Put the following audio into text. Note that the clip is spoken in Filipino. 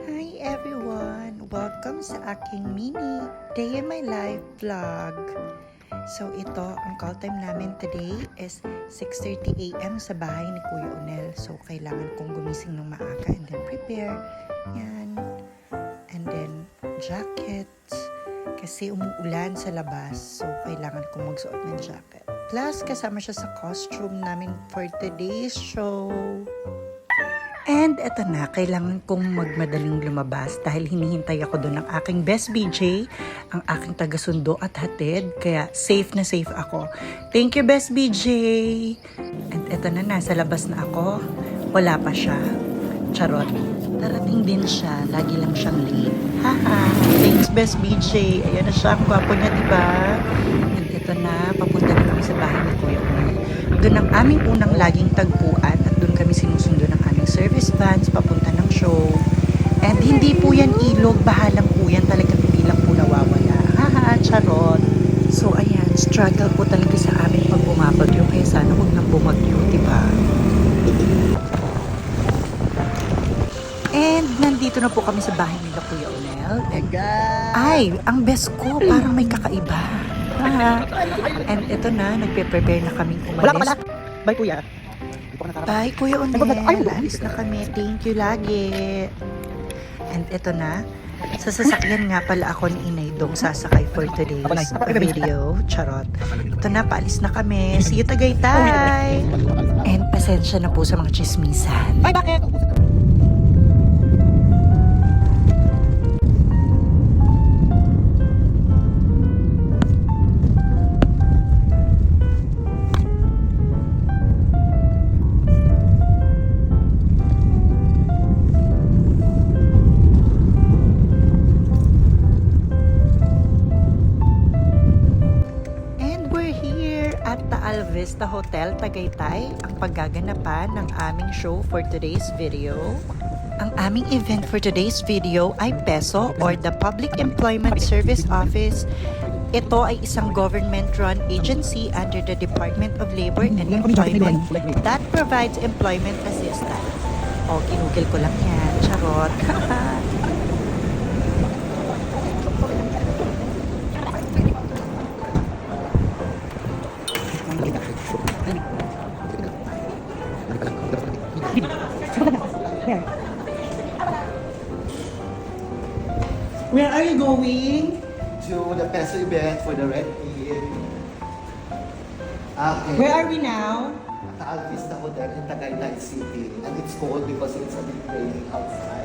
Hi everyone! Welcome sa aking mini day in my life vlog. So ito, ang call time namin today is 6:30 AM sa bahay ni Kuya Onel. So kailangan kong gumising ng maaga and then prepare. Yan. And then jackets. Kasi umuulan sa labas. So kailangan kong magsuot ng jacket. Plus kasama siya sa costume namin for today's show. And eto na, kailangan kong magmadaling lumabas dahil hinihintay ako doon ng aking best BJ, ang aking taga-sundo at hatid. Kaya safe na safe ako. Thank you, best BJ! And eto na, nasa labas na ako. Wala pa siya. Charot. Darating din siya. Lagi lang siyang late. Haha! Thanks, best BJ. Ayan na siya. Ang gwapo niya, diba? And eto na, papunta na kami sa bahay ni Kuya Onel. Doon ang aming unang laging tagpuan at doon kami sinusundo ng aming service vans papunta ng show. And hindi po yan ilog, bahalang po yan, talagang hindi lang po nawawala. Haha, charot. So ayan, struggle po talaga sa amin pag bumabagyo, kaya sana huwag nang bumagyo, diba? And nandito na po kami sa bahay nila Kuya Onel. Ay, ang best ko, parang may kakaiba. And ito na, nagpe-prepare na kaming umalis. Wala ka pala. Bye, Kuya. Bye, Kuya Onel. Alis na kami. Thank you lagi. And ito na, sa sasakyan nga pala ako ni Inay Dong sasakay for today's video. Charot. Ito na, paalis na kami. See you Tagaytay! And pasensya na po sa mga chismisan. Ay, bakit? At the Alvista Hotel, Tagaytay, ang paggaganapan ng aming show for today's video. Ang aming event for today's video ay PESO or the Public Employment Service Office. Ito ay isang government-run agency under the Department of Labor and Employment that provides employment assistance. O, kinugil ko lang yan. Charot. Where are you going? To the PESO event for the Red Team. Okay. Where are we now? At the Alvista Hotel in Tagaytay City. And it's cold because it's a bit raining outside.